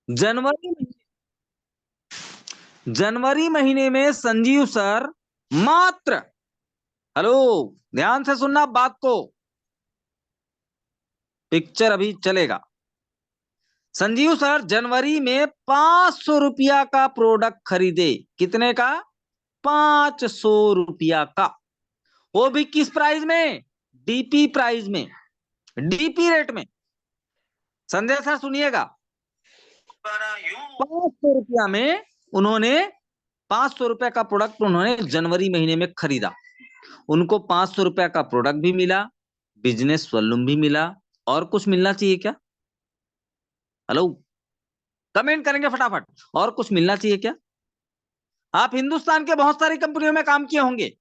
जनवरी जनवरी महीने में संजीव सर मात्र, हेलो, ध्यान से सुनना बात को, पिक्चर अभी चलेगा। संजीव सर जनवरी में 500 रुपया का प्रोडक्ट खरीदे। कितने का? 500 रुपया का। वो भी किस प्राइस में? डीपी प्राइस में, डीपी रेट में। संजय सर सुनिएगा, 500 रुपया में उन्होंने 500 रुपया का प्रोडक्ट उन्होंने जनवरी महीने में खरीदा। उनको 500 रुपया का प्रोडक्ट भी मिला, बिजनेस वॉल्यूम भी मिला, और कुछ मिलना चाहिए क्या? हेलो, कमेंट करेंगे फटाफट, और कुछ मिलना चाहिए क्या? आप हिंदुस्तान के बहुत सारी कंपनियों में काम किए होंगे।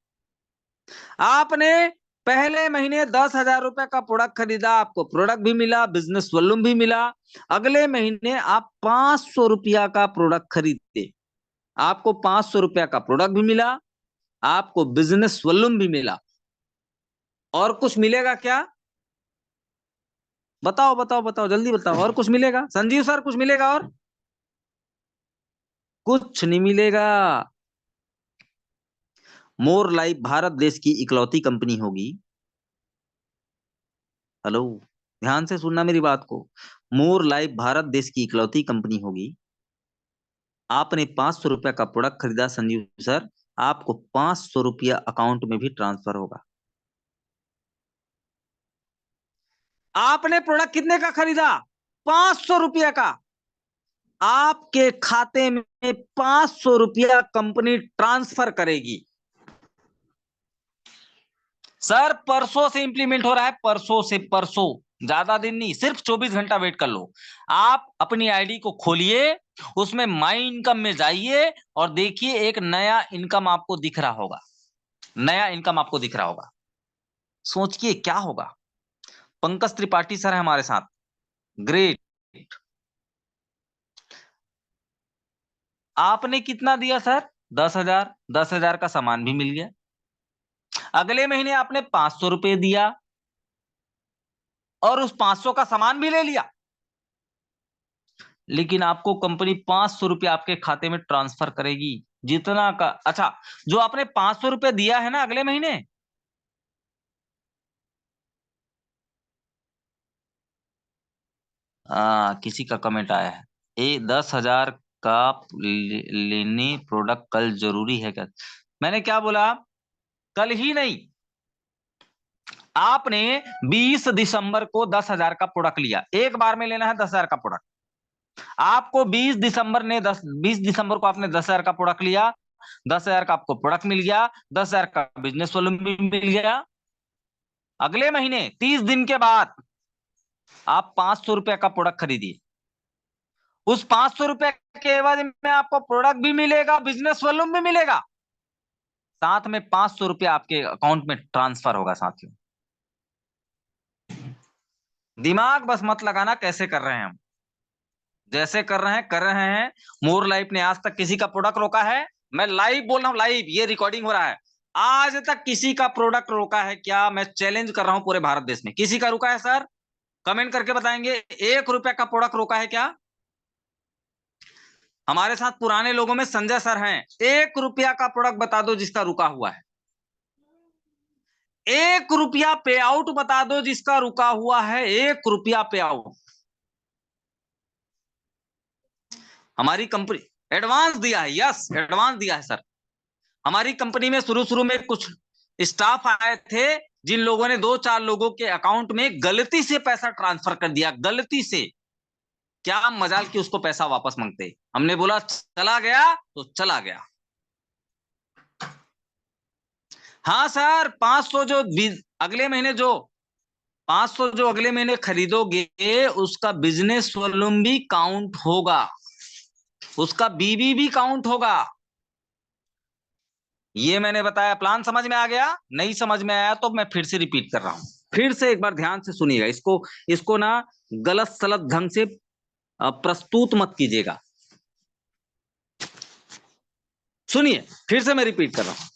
आपने पहले महीने 10,000 रुपए का प्रोडक्ट खरीदा, आपको प्रोडक्ट भी मिला, बिजनेस वॉल्यूम भी मिला। अगले महीने आप 500 रुपया का प्रोडक्ट खरीदते, आपको 500 रुपया का प्रोडक्ट भी मिला, आपको बिजनेस वॉल्यूम भी मिला, और कुछ मिलेगा क्या? बताओ बताओ बताओ, जल्दी बताओ, और कुछ मिलेगा? संजीव सर कुछ मिलेगा? और कुछ नहीं मिलेगा। मोर लाइफ भारत देश की इकलौती कंपनी होगी, हेलो, ध्यान से सुनना मेरी बात को, मोर लाइफ भारत देश की इकलौती कंपनी होगी। आपने 500 रुपया का प्रोडक्ट खरीदा संजीव सर, आपको 500 रुपया अकाउंट में भी ट्रांसफर होगा। आपने प्रोडक्ट कितने का खरीदा? 500 रुपया का। आपके खाते में 500 रुपया कंपनी ट्रांसफर करेगी। सर परसों से इंप्लीमेंट हो रहा है, परसों से, परसों, ज्यादा दिन नहीं, सिर्फ 24 घंटा वेट कर लो। आप अपनी आईडी को खोलिए, उसमें माई इनकम में जाइए और देखिए एक नया इनकम आपको दिख रहा होगा, नया इनकम आपको दिख रहा होगा। सोचिए क्या होगा। पंकज त्रिपाठी सर है हमारे साथ, ग्रेट। आपने कितना दिया सर? 10,000। 10,000 का सामान भी मिल गया। अगले महीने आपने 500 रुपये दिया और उस 500 का सामान भी ले लिया, लेकिन आपको कंपनी 500 रुपये आपके खाते में ट्रांसफर करेगी। जितना का, अच्छा, जो आपने 500 रुपये दिया है ना अगले महीने, किसी का कमेंट आया है, 10,000 का लेने प्रोडक्ट कल जरूरी है क्या? मैंने क्या बोला? कल ही नहीं, आपने 20 दिसंबर को 10,000 का प्रोडक्ट लिया, एक बार में लेना है 10,000 का प्रोडक्ट। आपको 20 दिसंबर को आपने 10,000 का प्रोडक्ट लिया, 10,000 का आपको प्रोडक्ट मिल गया, 10,000 का बिजनेस वॉल्यूम भी मिल गया। अगले महीने 30 दिन के बाद आप 500 रुपए का प्रोडक्ट खरीदिए, उस 500 रुपए के एवज में आपको प्रोडक्ट भी मिलेगा, बिजनेस वॉल्यूम भी मिलेगा, साथ में 500 रुपया आपके अकाउंट में ट्रांसफर होगा। साथियों, दिमाग बस मत लगाना कैसे कर रहे हैं हम, जैसे कर रहे हैं कर रहे हैं। मोर लाइफ ने आज तक किसी का प्रोडक्ट रोका है? मैं लाइव बोल रहा हूं, लाइव, ये रिकॉर्डिंग हो रहा है। आज तक किसी का प्रोडक्ट रोका है क्या? मैं चैलेंज कर रहा हूं पूरे भारत देश में, किसी का रुका है सर? कमेंट करके बताएंगे, 1 रुपया का प्रोडक्ट रोका है क्या? हमारे साथ पुराने लोगों में संजय सर हैं, 1 रुपया का प्रोडक्ट बता दो जिसका रुका हुआ है। 1 रुपया पे आउट बता दो जिसका रुका हुआ है, 1 रुपया पे आउट। हमारी कंपनी एडवांस दिया है, यस एडवांस दिया है सर। हमारी कंपनी में शुरू शुरू में कुछ स्टाफ आए थे जिन लोगों ने 2-4 लोगों के अकाउंट में गलती से पैसा ट्रांसफर कर दिया, गलती से। क्या मजाल कि उसको पैसा वापस मांगते, हमने बोला चला गया तो चला गया। हाँ सर, 500 जो अगले महीने जो 500 जो अगले महीने खरीदोगे उसका बिजनेस वॉल्यूम भी काउंट होगा, उसका बीबी भी काउंट होगा। ये मैंने बताया, प्लान समझ में आ गया? नहीं समझ में आया तो मैं फिर से रिपीट कर रहा हूं, फिर से एक बार ध्यान से सुनिएगा इसको, इसको ना गलत सलत ढंग से प्रस्तुत मत कीजिएगा। सुनिए, फिर से मैं रिपीट कर रहा हूं।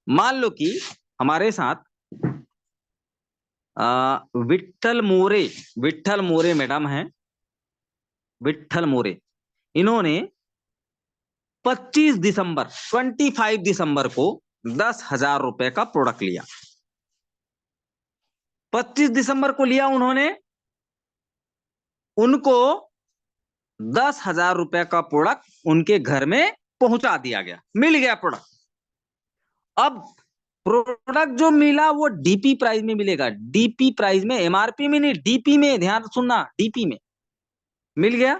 मान लो कि हमारे साथ विट्ठल मोरे मैडम हैं, विट्ठल मोरे, इन्होंने 25 दिसंबर को 10,000 रुपए का प्रोडक्ट लिया। 25 दिसंबर को लिया उन्होंने, उनको 10,000 रुपए का प्रोडक्ट उनके घर में पहुंचा दिया गया, मिल गया प्रोडक्ट। अब प्रोडक्ट जो मिला वो डीपी प्राइस में मिलेगा, डीपी प्राइस में, एमआरपी में नहीं, डीपी में, ध्यान सुनना, डीपी में मिल गया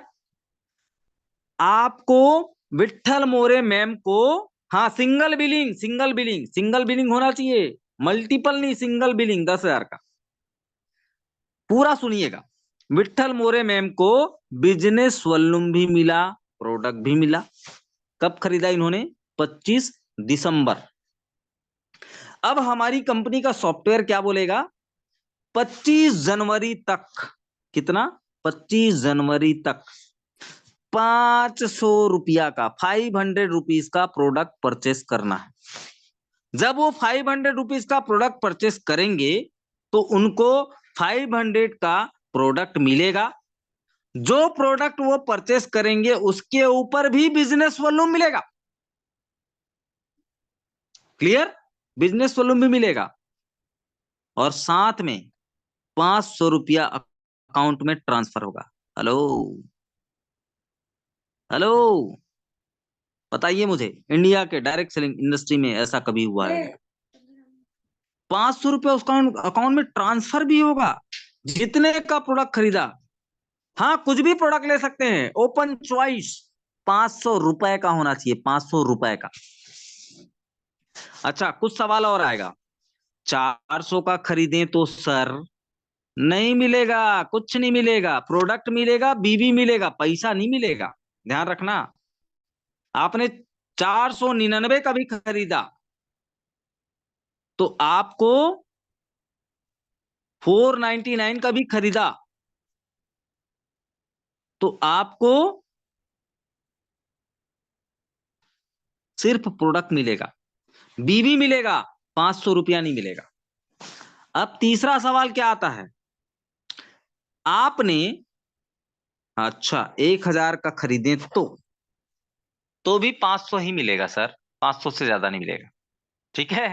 आपको। विट्ठल मोरे मैम को, हाँ single billing, single billing, single billing होना चाहिए, मल्टीपल नहीं, सिंगल बिलिंग 10,000 का। पूरा सुनिएगा, विट्ठल मोरे मैम को बिजनेस वॉल्यूम भी मिला, प्रोडक्ट भी मिला। कब खरीदा इन्होंने? 25 दिसंबर। अब हमारी कंपनी का सॉफ्टवेयर क्या बोलेगा? 25 जनवरी तक, कितना? 25 जनवरी तक 500 रुपया का, 500 रुपीज का प्रोडक्ट परचेस करना है। जब वो 500 रुपीज का प्रोडक्ट परचेस करेंगे तो उनको 500 का प्रोडक्ट मिलेगा। जो प्रोडक्ट वो परचेस करेंगे उसके ऊपर भी बिजनेस वॉल्यूम मिलेगा। क्लियर? बिजनेस वॉल्यूम भी मिलेगा और साथ में 500 रुपया अकाउंट में ट्रांसफर होगा। हेलो हेलो, बताइए मुझे, इंडिया के डायरेक्ट सेलिंग इंडस्ट्री में ऐसा कभी हुआ है? 500 रुपया उसका अकाउंट में ट्रांसफर भी होगा, जितने का प्रोडक्ट खरीदा। हाँ, कुछ भी प्रोडक्ट ले सकते हैं, ओपन चॉइस। 500 रुपए का होना चाहिए, 500 रुपए का। अच्छा, कुछ सवाल और आएगा। 400 का खरीदें तो सर नहीं मिलेगा, कुछ नहीं मिलेगा, प्रोडक्ट मिलेगा, बीवी मिलेगा, पैसा नहीं मिलेगा। ध्यान रखना, आपने 499 का भी खरीदा तो आपको 499 का भी खरीदा तो आपको सिर्फ प्रोडक्ट मिलेगा, बीवी मिलेगा, 500 रुपया नहीं मिलेगा। अब तीसरा सवाल क्या आता है? आपने, अच्छा 1,000 का खरीदे तो भी 500 ही मिलेगा सर, 500 से ज्यादा नहीं मिलेगा। ठीक है?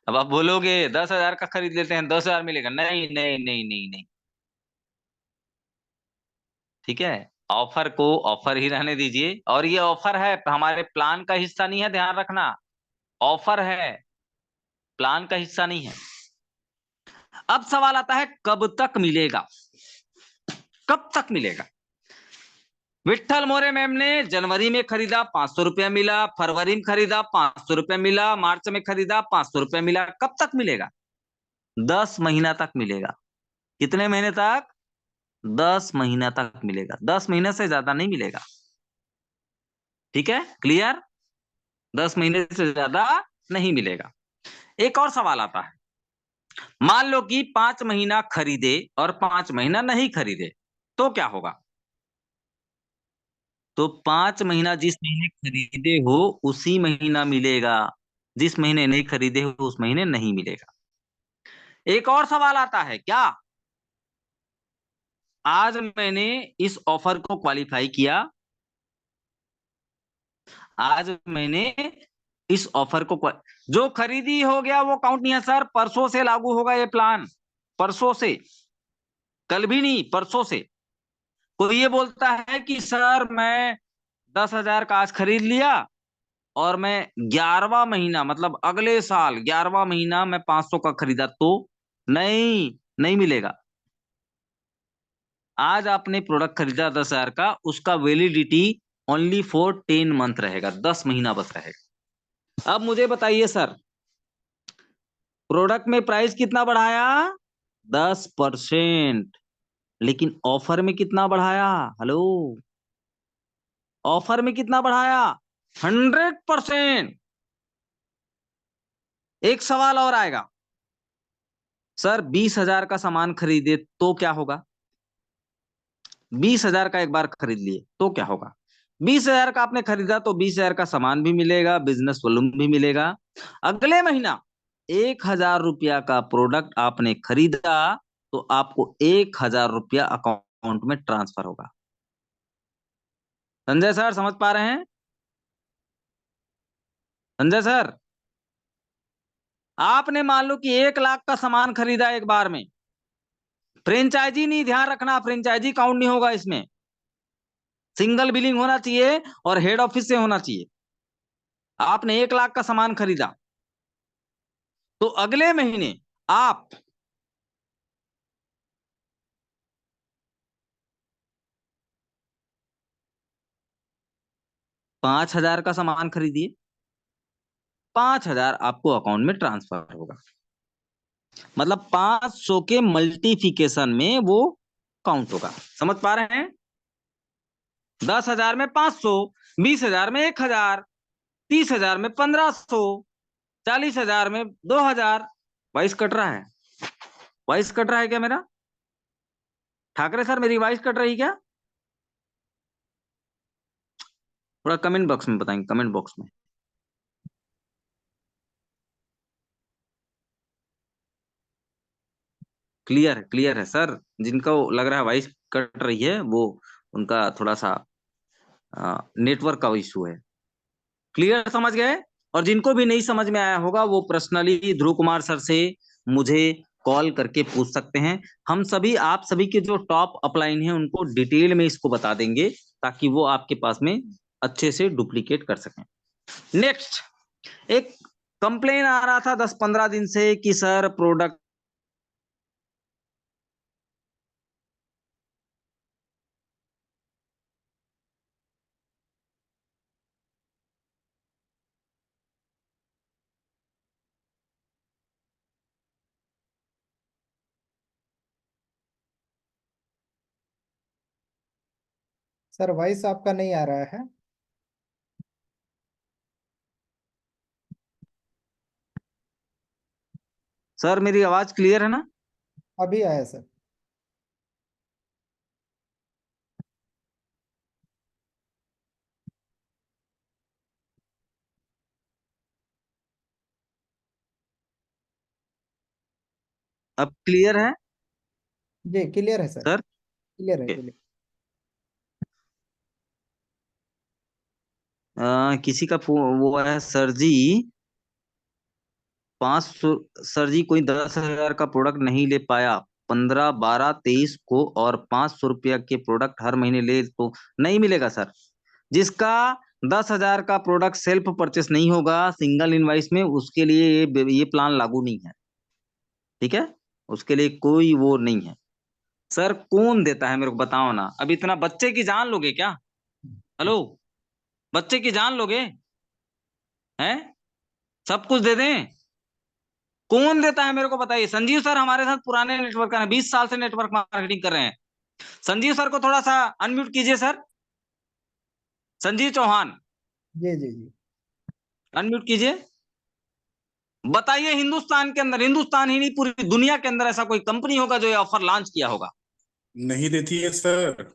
अब आप बोलोगे 10,000 का खरीद लेते हैं, 10,000 मिलेगा, नहीं नहीं नहीं नहीं नहीं। ठीक है, ऑफर को ऑफर ही रहने दीजिए, और ये ऑफर है, हमारे प्लान का हिस्सा नहीं है, ध्यान रखना। ऑफर है, प्लान का हिस्सा नहीं है। अब सवाल आता है कब तक मिलेगा, कब तक मिलेगा? विट्ठल मोरे मैम ने जनवरी में खरीदा, 500 रुपया मिला, फरवरी में खरीदा, 500 रुपया मिला, मार्च में खरीदा, 500 रुपया मिला। कब तक मिलेगा? 10 महीना तक मिलेगा। कितने महीने तक? 10 महीना तक मिलेगा, 10 महीने से ज्यादा नहीं मिलेगा। ठीक है, क्लियर? 10 महीने से ज्यादा नहीं मिलेगा। एक और सवाल आता है, मान लो कि 5 महीना खरीदे और 5 महीना नहीं खरीदे तो क्या होगा? तो 5 महीना जिस महीने खरीदे हो उसी महीना मिलेगा, जिस महीने नहीं खरीदे हो उस महीने नहीं मिलेगा। एक और सवाल आता है, क्या आज मैंने इस ऑफर को क्वालिफाई किया, आज मैंने इस ऑफर को जो खरीदी हो गया वो काउंट नहीं है सर, परसों से लागू होगा ये प्लान, परसों से, कल भी नहीं, परसों से। कोई ये बोलता है कि सर मैं 10,000 का आज खरीद लिया और मैं 11वां महीना, मतलब अगले साल 11वां महीना मैं 500 का खरीदा तो नहीं, नहीं मिलेगा। आज आपने प्रोडक्ट खरीदा 10,000 का, उसका वैलिडिटी ओनली फॉर 10 मंथ रहेगा, 10 महीना बस रहेगा। अब मुझे बताइए सर, प्रोडक्ट में प्राइस कितना बढ़ाया? 10%। लेकिन ऑफर में कितना बढ़ाया? हेलो, ऑफर में कितना बढ़ाया? 100%। एक सवाल और आएगा, सर 20,000 का सामान खरीदे तो क्या होगा? 20,000 का एक बार खरीद लिए तो क्या होगा? 20,000 का आपने खरीदा तो 20,000 का सामान भी मिलेगा, बिजनेस वॉल्यूम भी मिलेगा। अगले महीना 1,000 रुपया का प्रोडक्ट आपने खरीदा तो आपको 1,000 रुपया अकाउंट में ट्रांसफर होगा। संजय सर समझ पा रहे हैं? संजय सर, आपने मान लो कि 1 लाख का सामान खरीदा एक बार में, फ्रेंचाइजी नहीं, ध्यान रखना, फ्रेंचाइजी काउंट नहीं होगा इसमें, सिंगल बिलिंग होना चाहिए और हेड ऑफिस से होना चाहिए। आपने 1 लाख का सामान खरीदा, तो अगले महीने आप 5,000 का सामान खरीदिए, 5,000 आपको अकाउंट में ट्रांसफर होगा। मतलब 500 के मल्टीप्लिकेशन में वो काउंट होगा। समझ पा रहे हैं? 10,000 में 500, 20,000 में 1,000, 30,000 में 1,500, 40,000 में 2,000। वॉइस कट रहा है? वॉइस कट रहा है क्या मेरा? ठाकरे सर, मेरी वॉइस कट रही क्या? थोड़ा कमेंट बॉक्स में बताएंगे, कमेंट बॉक्स में। क्लियर है सर। जिनको लग रहा है वॉइस कट रही है, वो उनका थोड़ा सा नेटवर्क का इशू है। क्लियर समझ गए? और जिनको भी नहीं समझ में आया होगा वो पर्सनली ध्रुव कुमार सर से मुझे कॉल करके पूछ सकते हैं। हम सभी, आप सभी के जो टॉप अपलाइन है उनको डिटेल में इसको बता देंगे, ताकि वो आपके पास में अच्छे से डुप्लीकेट कर सकें। नेक्स्ट, एक कंप्लेन आ रहा था 10-15 दिन से कि सर प्रोडक्ट सर वॉइस आपका नहीं आ रहा है। सर मेरी आवाज क्लियर है ना? अभी आया सर। अब क्लियर है जी क्लियर है सर। सर? क्लियर है क्लियर। किसी का वो है सर जी, 500, सर जी कोई 10,000 का प्रोडक्ट नहीं ले पाया, 15, 12, 23 को, और 500 रुपया के प्रोडक्ट हर महीने ले तो नहीं मिलेगा सर। जिसका 10,000 का प्रोडक्ट सेल्फ परचेस नहीं होगा सिंगल इनवाइस में, उसके लिए ये प्लान लागू नहीं है। ठीक है? उसके लिए कोई वो नहीं है। सर कौन देता है मेरे को बताओ ना। अब इतना बच्चे की जान लोगे क्या? हेलो, बच्चे की जान लोगे? हैं? सब कुछ दे दें? कौन देता है मेरे को बताइए। संजीव सर हमारे साथ पुराने नेटवर्क हैं, 20 साल से नेटवर्क मार्केटिंग कर रहे हैं। संजीव सर को थोड़ा सा अनम्यूट कीजिए सर। संजीव चौहान, जी जी जी। अनम्यूट कीजिए। बताइए, हिंदुस्तान के अंदर, हिंदुस्तान ही नहीं पूरी दुनिया के अंदर ऐसा कोई कंपनी होगा जो ये ऑफर लॉन्च किया होगा? नहीं देती है सर।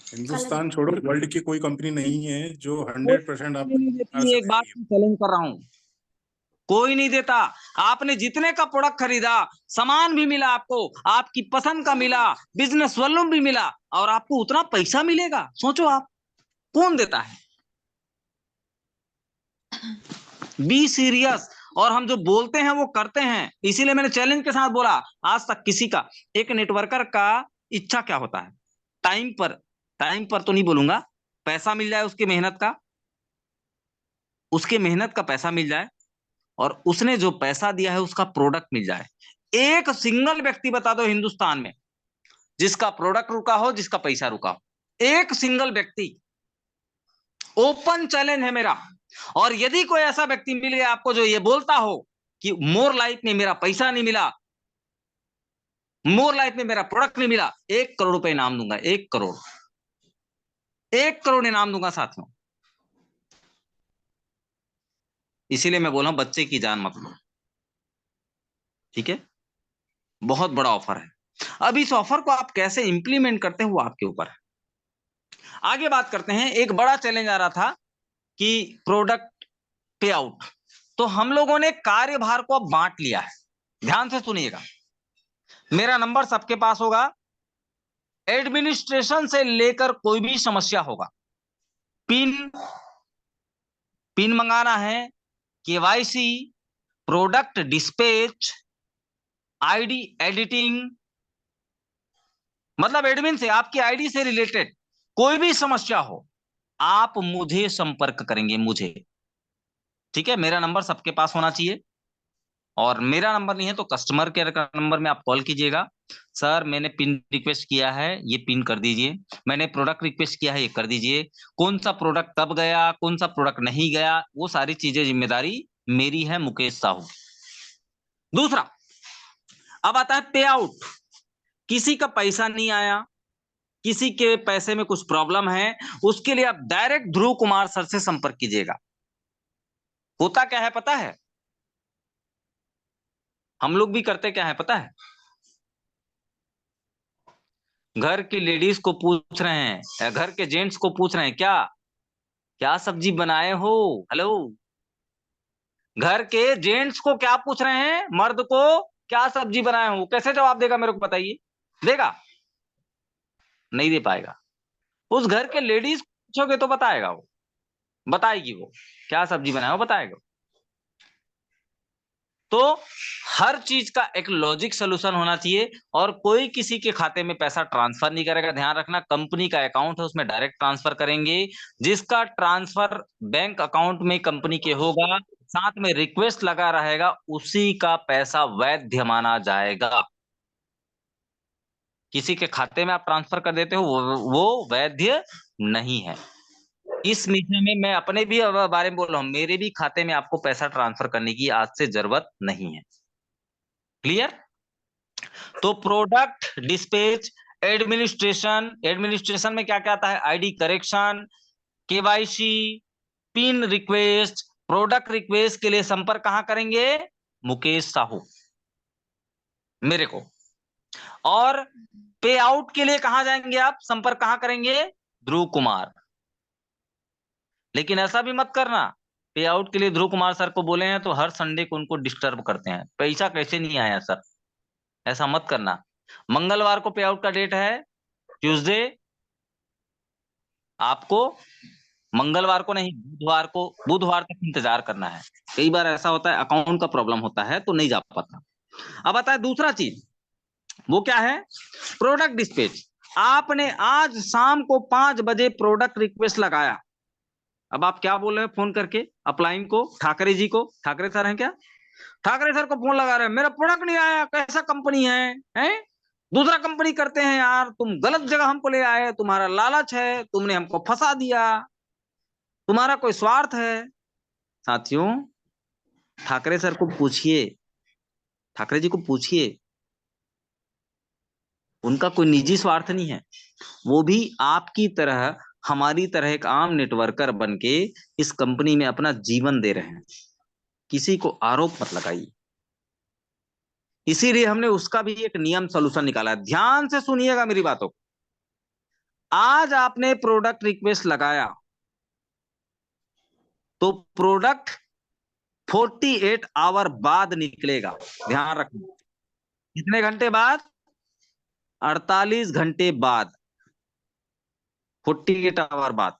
हिंदुस्तान छोड़ो, वर्ल्ड की कोई कंपनी नहीं है जो 100% कोई आपको नहीं विस्तार देती, से एक दे बात रही है। की चैलेंज कर रहा हूं, कोई नहीं देता। आपने जितने का प्रोडक्ट खरीदा, सामान भी मिला आपको, आपकी पसंद का मिला, बिजनेस वॉल्यूम भी मिला, और आपको उतना पैसा मिलेगा? सोचो आप, कौन देता है? Be serious. और हम जो बोलते हैं वो करते हैं, इसीलिए मैंने चैलेंज के साथ बोला। आज तक किसी का, एक नेटवर्कर का इच्छा क्या होता है? टाइम पर, टाइम पर तो नहीं बोलूंगा, पैसा मिल जाए उसकी मेहनत का, उसके मेहनत का पैसा मिल जाए, और उसने जो पैसा दिया है उसका प्रोडक्ट मिल जाए। एक सिंगल व्यक्ति बता दो हिंदुस्तान में जिसका प्रोडक्ट रुका हो, जिसका पैसा रुका हो। एक सिंगल व्यक्ति। ओपन चैलेंज है मेरा। और यदि कोई ऐसा व्यक्ति मिल गया आपको जो ये बोलता हो कि मोर लाइफ में मेरा पैसा नहीं मिला, मोर लाइफ में मेरा प्रोडक्ट नहीं मिला, 1 करोड़ रुपए इनाम दूंगा। 1 करोड़, 1 करोड़ इनाम दूंगा साथियों। इसीलिए मैं बोल रहा हूं, बच्चे की जान मत लो। ठीक है? बहुत बड़ा ऑफर है। अब इस ऑफर को आप कैसे इंप्लीमेंट करते हैं वो आपके ऊपर है। आगे बात करते हैं। एक बड़ा चैलेंज आ रहा था कि प्रोडक्ट पे आउट, तो हम लोगों ने कार्यभार को अब बांट लिया है। ध्यान से सुनिएगा, मेरा नंबर सबके पास होगा, एडमिनिस्ट्रेशन से लेकर कोई भी समस्या होगा, पिन मंगाना है, KYC, product dispatch, ID editing, मतलब एडमिन से, आपकी आईडी से रिलेटेड कोई भी समस्या हो, आप मुझे संपर्क करेंगे, मुझे। ठीक है, मेरा नंबर सबके पास होना चाहिए, और मेरा नंबर नहीं है तो कस्टमर केयर का नंबर में आप कॉल कीजिएगा। सर मैंने पिन रिक्वेस्ट किया है, ये पिन कर दीजिए। मैंने प्रोडक्ट रिक्वेस्ट किया है, ये कर दीजिए। कौन सा प्रोडक्ट कब गया, कौन सा प्रोडक्ट नहीं गया, वो सारी चीजें जिम्मेदारी मेरी है, मुकेश साहू। दूसरा, अब आता है पे आउट। किसी का पैसा नहीं आया, किसी के पैसे में कुछ प्रॉब्लम है, उसके लिए आप डायरेक्ट ध्रुव कुमार सर से संपर्क कीजिएगा। होता क्या है पता है, हम लोग भी करते क्या है पता है, घर की लेडीज को पूछ रहे हैं या घर के जेंट्स को पूछ रहे हैं, क्या क्या सब्जी बनाए हो। हेलो, घर के जेंट्स को क्या पूछ रहे हैं, मर्द को क्या सब्जी बनाए हो, कैसे जवाब देगा मेरे को बताइए? देगा? नहीं दे पाएगा। उस घर के लेडीज पूछोगे तो बताएगा, वो बताएगी, वो क्या सब्जी बनाए हो बताएगा। तो हर चीज का एक लॉजिक सोल्यूशन होना चाहिए, और कोई किसी के खाते में पैसा ट्रांसफर नहीं करेगा। ध्यान रखना, कंपनी का अकाउंट है, उसमें डायरेक्ट ट्रांसफर करेंगे। जिसका ट्रांसफर बैंक अकाउंट में कंपनी के होगा, साथ में रिक्वेस्ट लगा रहेगा, उसी का पैसा वैध माना जाएगा। किसी के खाते में आप ट्रांसफर कर देते हो, वो वैध नहीं है। इस विषय में मैं अपने भी बारे में बोल रहा हूं, मेरे भी खाते में आपको पैसा ट्रांसफर करने की आज से जरूरत नहीं है। क्लियर? तो प्रोडक्ट डिस्पैच, एडमिनिस्ट्रेशन में क्या क्या आता है, ID correction, KYC, pin request, product request के लिए संपर्क कहां करेंगे, मुकेश साहू, मेरे को। और पे आउट के लिए कहां जाएंगे आप, संपर्क कहां करेंगे, ध्रुव कुमार। लेकिन ऐसा भी मत करना, पे आउट के लिए ध्रुव कुमार सर को बोले हैं तो हर संडे को उनको डिस्टर्ब करते हैं, पैसा कैसे नहीं आया सर, ऐसा मत करना। मंगलवार को पे आउट का डेट है, ट्यूसडे, आपको मंगलवार को नहीं, बुधवार तक इंतजार करना है। कई बार ऐसा होता है अकाउंट का प्रॉब्लम होता है तो नहीं जा पाता। अब आता है दूसरा चीज, वो क्या है, प्रोडक्ट डिस्पैच। आपने आज शाम को 5 बजे प्रोडक्ट रिक्वेस्ट लगाया। अब आप क्या बोल रहे हैं फोन करके अपलाइन को, ठाकरे जी को, ठाकरे सर हैं क्या, ठाकरे सर को फोन लगा रहे हैं, मेरा प्रोडक्ट नहीं आया, कैसा कंपनी है? दूसरा कंपनी करते हैं यार, तुम गलत जगह हमको ले आए, तुम्हारा लालच है, तुमने हमको फंसा दिया, तुम्हारा कोई स्वार्थ है। साथियों, ठाकरे सर को पूछिए, ठाकरे जी को पूछिए, उनका कोई निजी स्वार्थ नहीं है। वो भी आपकी तरह, हमारी तरह एक आम नेटवर्कर बन के इस कंपनी में अपना जीवन दे रहे हैं। किसी को आरोप मत लगाइए। इसीलिए हमने उसका भी एक नियम सोल्यूशन निकाला है। ध्यान से सुनिएगा मेरी बातों को। आज आपने प्रोडक्ट रिक्वेस्ट लगाया तो प्रोडक्ट 48 आवर बाद निकलेगा। ध्यान रखना, कितने घंटे बाद, 48 घंटे बाद, 48 आवर बाद।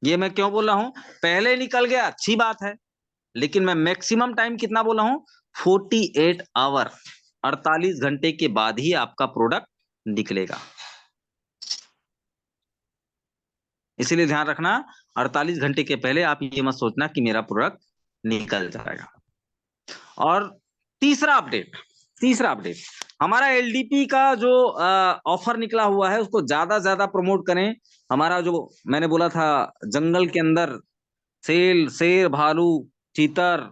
ये मैं क्यों बोल रहा हूं, पहले निकल गया अच्छी बात है, लेकिन मैं मैक्सिमम टाइम कितना बोला हूं, 48 आवर, 48 घंटे के बाद ही आपका प्रोडक्ट निकलेगा। इसीलिए ध्यान रखना, 48 घंटे के पहले आप ये मत सोचना कि मेरा प्रोडक्ट निकल जाएगा। और तीसरा अपडेट, हमारा एलडीपी का जो ऑफर निकला हुआ है उसको ज्यादा ज्यादा प्रमोट करें। हमारा जो मैंने बोला था जंगल के अंदर सेल, शेर, भालू, चीतर,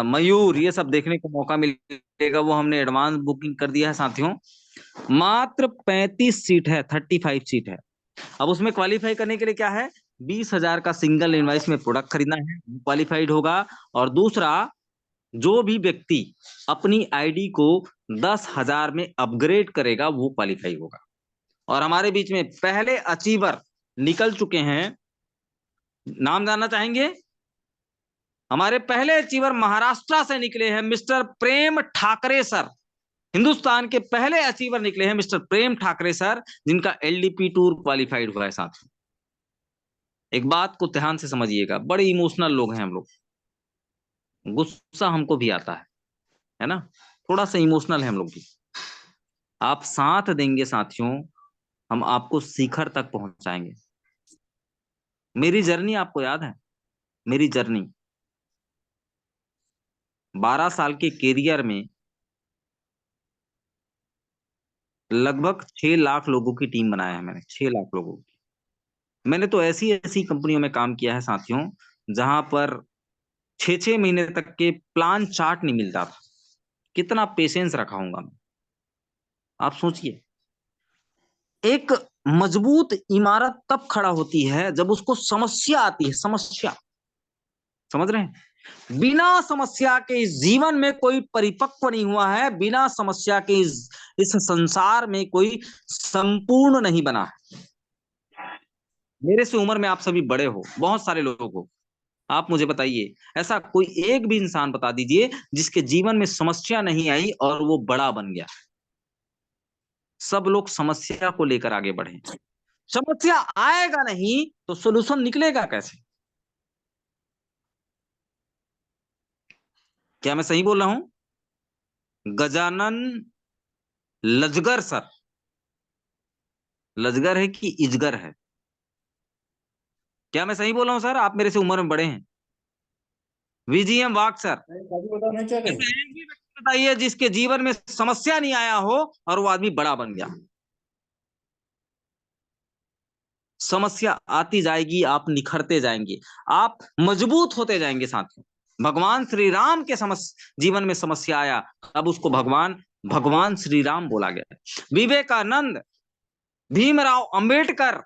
मयूर, ये सब देखने को मौका मिलेगा, वो हमने एडवांस बुकिंग कर दिया है साथियों। मात्र 35 सीट है, 35 सीट है। अब उसमें क्वालिफाई करने के लिए क्या है, 20,000 का सिंगल इनवॉइस में प्रोडक्ट खरीदना है, क्वालिफाइड होगा। और दूसरा, जो भी व्यक्ति अपनी आईडी को 10,000 में अपग्रेड करेगा वो क्वालिफाई होगा। और हमारे बीच में पहले अचीवर निकल चुके हैं, नाम जानना चाहेंगे? हमारे पहले अचीवर महाराष्ट्र से निकले हैं, मिस्टर प्रेम ठाकरे सर। हिंदुस्तान के पहले अचीवर निकले हैं मिस्टर प्रेम ठाकरे सर, जिनका एलडीपी टूर क्वालिफाइड हुआ है साथियों। एक बात को ध्यान से समझिएगा, बड़े इमोशनल लोग हैं हम लोग, गुस्सा हमको भी आता है ना, थोड़ा सा इमोशनल है हम लोग भी। आप साथ देंगे साथियों, हम आपको शिखर तक पहुंचाएंगे। मेरी जर्नी आपको याद है, मेरी जर्नी 12 साल के कैरियर में लगभग 6 लाख लोगों की टीम बनाया है मैंने, 6 लाख लोगों की। मैंने तो ऐसी ऐसी कंपनियों में काम किया है साथियों, जहां पर 6-6 महीने तक के प्लान चार्ट नहीं मिलता था। कितना पेशेंस रखा हूंगा मैं, आप सोचिए। एक मजबूत इमारत तब खड़ा होती है जब उसको समस्या आती है, समस्या, समझ रहे हैं। बिना समस्या के इस जीवन में कोई परिपक्व नहीं हुआ है, बिना समस्या के इस संसार में कोई संपूर्ण नहीं बना है। मेरे से उम्र में आप सभी बड़े हो, बहुत सारे लोग हो, आप मुझे बताइए ऐसा कोई एक भी इंसान बता दीजिए जिसके जीवन में समस्या नहीं आई और वो बड़ा बन गया। सब लोग समस्या को लेकर आगे बढ़े। समस्या आएगा नहीं तो सोल्यूशन निकलेगा कैसे? क्या मैं सही बोल रहा हूं? गजानन लजगर सर, लजगर है कि इजगर है? क्या मैं सही बोल रहा हूं सर? आप मेरे से उम्र में बड़े हैं। वीजीएम वाक सर, बताना क्या कहें? एक भी व्यक्ति बताइए जिसके जीवन में समस्या नहीं आया हो और वो आदमी बड़ा बन गया। समस्या आती जाएगी, आप निखरते जाएंगे, आप मजबूत होते जाएंगे साथियों। भगवान श्री राम के जीवन में समस्या आया, अब उसको भगवान श्री राम बोला गया। विवेकानंद, भीमराव अंबेडकर,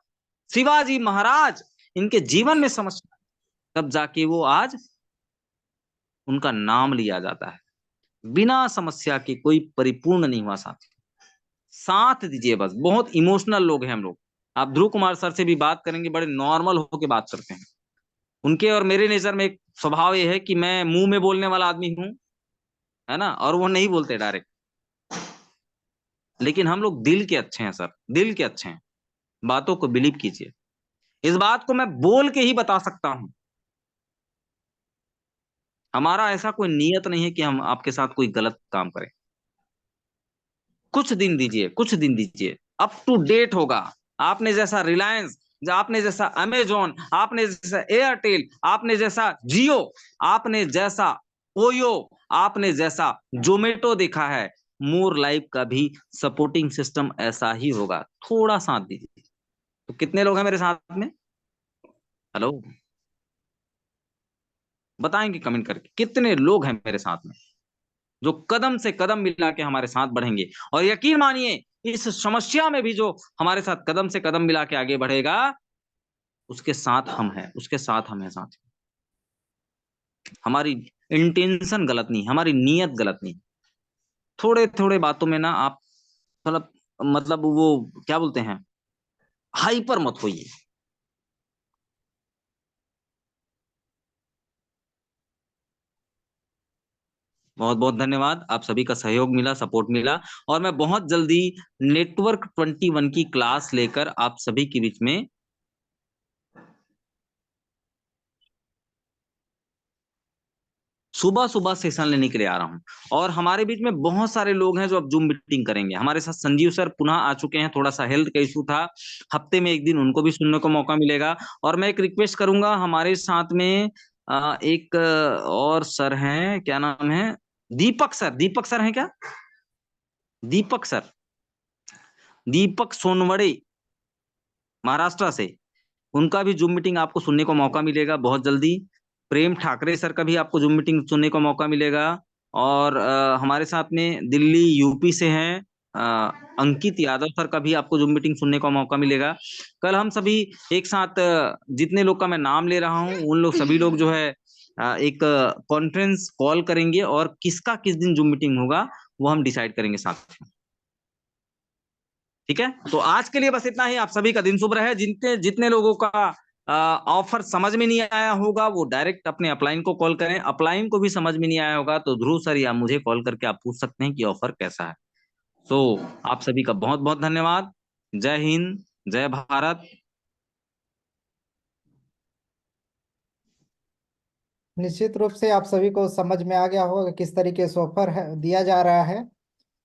शिवाजी महाराज, इनके जीवन में समस्या, तब जाके वो आज उनका नाम लिया जाता है। बिना समस्या के कोई परिपूर्ण नहीं हुआ साथी। साथ दीजिए बस। बहुत इमोशनल लोग हैं हम लोग। आप ध्रुव कुमार सर से भी बात करेंगे, बड़े नॉर्मल होके बात करते हैं। उनके और मेरे नेचर में एक स्वभाव ये है कि मैं मुंह में बोलने वाला आदमी हूं, है ना, और वो नहीं बोलते डायरेक्ट। लेकिन हम लोग दिल के अच्छे हैं सर, दिल के अच्छे हैं। बातों को बिलीव कीजिए, इस बात को मैं बोल के ही बता सकता हूं। हमारा ऐसा कोई नियत नहीं है कि हम आपके साथ कोई गलत काम करें। कुछ दिन दीजिए, कुछ दिन दीजिए, अप टू डेट होगा। आपने जैसा रिलायंस, आपने जैसा अमेजॉन, आपने जैसा एयरटेल, आपने जैसा जियो, आपने जैसा ओयो, आपने जैसा जोमेटो देखा है, मोर लाइफ का भी सपोर्टिंग सिस्टम ऐसा ही होगा। थोड़ा साथ दीजिए। तो कितने लोग हैं मेरे साथ में? हेलो, बताएंगे कमेंट करके कितने लोग हैं मेरे साथ में जो कदम से कदम मिला के हमारे साथ बढ़ेंगे। और यकीन मानिए, इस समस्या में भी जो हमारे साथ कदम से कदम मिला के आगे बढ़ेगा, उसके साथ हम हैं, उसके साथ हम हैं साथ। हमारी इंटेंशन गलत नहीं, हमारी नीयत गलत नहीं। थोड़े थोड़े बातों में ना आप मतलब वो क्या बोलते हैं, हाइपर मत होइए। बहुत बहुत धन्यवाद, आप सभी का सहयोग मिला, सपोर्ट मिला। और मैं बहुत जल्दी नेटवर्क 21 की क्लास लेकर आप सभी के बीच में सुबह सुबह सेशन लेने के लिए आ रहा हूं। और हमारे बीच में बहुत सारे लोग हैं जो अब जूम मीटिंग करेंगे हमारे साथ। संजीव सर पुनः आ चुके हैं, थोड़ा सा हेल्थ का इशू था, हफ्ते में एक दिन उनको भी सुनने को मौका मिलेगा। और मैं एक रिक्वेस्ट करूंगा, हमारे साथ में एक और सर हैं, क्या नाम है, दीपक सर। दीपक सर हैं क्या? दीपक सर, दीपक सोनवड़े, महाराष्ट्र से, उनका भी जूम मीटिंग आपको सुनने को मौका मिलेगा बहुत जल्दी। प्रेम ठाकरे सर का भी आपको जूम मीटिंग सुनने को मौका मिलेगा। और हमारे साथ में दिल्ली यूपी से हैं अंकित यादव सर का भी आपको जूम मीटिंग सुनने का मौका मिलेगा। कल हम सभी एक साथ जितने लोग का मैं नाम ले रहा हूं, उन लोग सभी लोग जो है एक कॉन्फ्रेंस कॉल करेंगे और किसका किस दिन जूम मीटिंग होगा वो हम डिसाइड करेंगे साथ में। ठीक है, तो आज के लिए बस इतना ही। आप सभी का दिन शुभ रहे। जितने जितने लोगों का ऑफर समझ में नहीं आया होगा वो डायरेक्ट अपने अपलाइन को कॉल करें। अपलाइन को भी समझ में नहीं आया होगा तो ध्रुव सर या मुझे कॉल करके आप पूछ सकते हैं कि ऑफर कैसा है। सो आप सभी का बहुत बहुत धन्यवाद। जय हिंद, जय भारत। निश्चित रूप से आप सभी को समझ में आ गया होगा कि किस तरीके से ऑफर है दिया जा रहा है।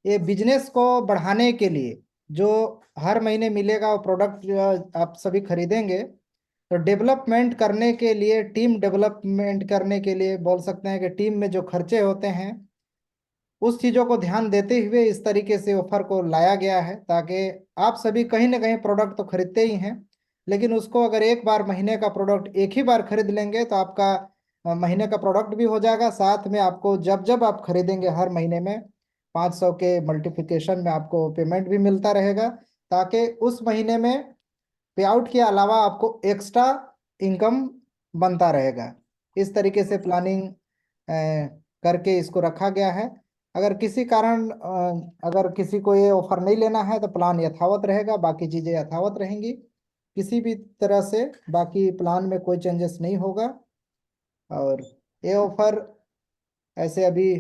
ये बिजनेस को बढ़ाने के लिए जो हर महीने मिलेगा वो प्रोडक्ट आप सभी खरीदेंगे, तो डेवलपमेंट करने के लिए, टीम डेवलपमेंट करने के लिए बोल सकते हैं कि टीम में जो खर्चे होते हैं उस चीज़ों को ध्यान देते हुए इस तरीके से ऑफर को लाया गया है, ताकि आप सभी कहीं ना कहीं प्रोडक्ट तो खरीदते ही हैं, लेकिन उसको अगर एक बार महीने का प्रोडक्ट एक ही बार खरीद लेंगे तो आपका महीने का प्रोडक्ट भी हो जाएगा। साथ में आपको जब जब आप खरीदेंगे हर महीने में 500 के मल्टीप्लिकेशन में आपको पेमेंट भी मिलता रहेगा, ताकि उस महीने में पे आउट के अलावा आपको एक्स्ट्रा इनकम बनता रहेगा। इस तरीके से प्लानिंग करके इसको रखा गया है। अगर किसी कारण अगर किसी को ये ऑफर नहीं लेना है तो प्लान यथावत रहेगा, बाकी चीज़ें यथावत रहेंगी, किसी भी तरह से बाकी प्लान में कोई चेंजेस नहीं होगा। और ये ऑफर ऐसे अभी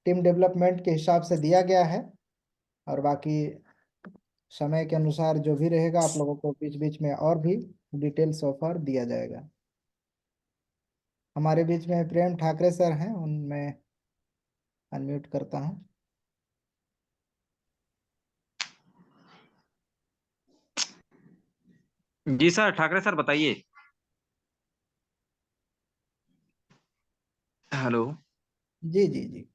टीम डेवलपमेंट के हिसाब से दिया गया है, और बाकी समय के अनुसार जो भी रहेगा आप लोगों को बीच बीच में और भी डिटेल्स ऑफर दिया जाएगा। हमारे बीच में प्रेम ठाकरे सर हैं, उनमें अनम्यूट करता हूँ। जी सर, ठाकरे सर बताइए। हेलो। जी जी जी।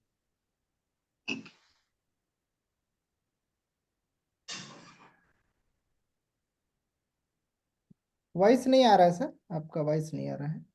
वॉइस नहीं आ रहा है सर, आपका वॉइस नहीं आ रहा है।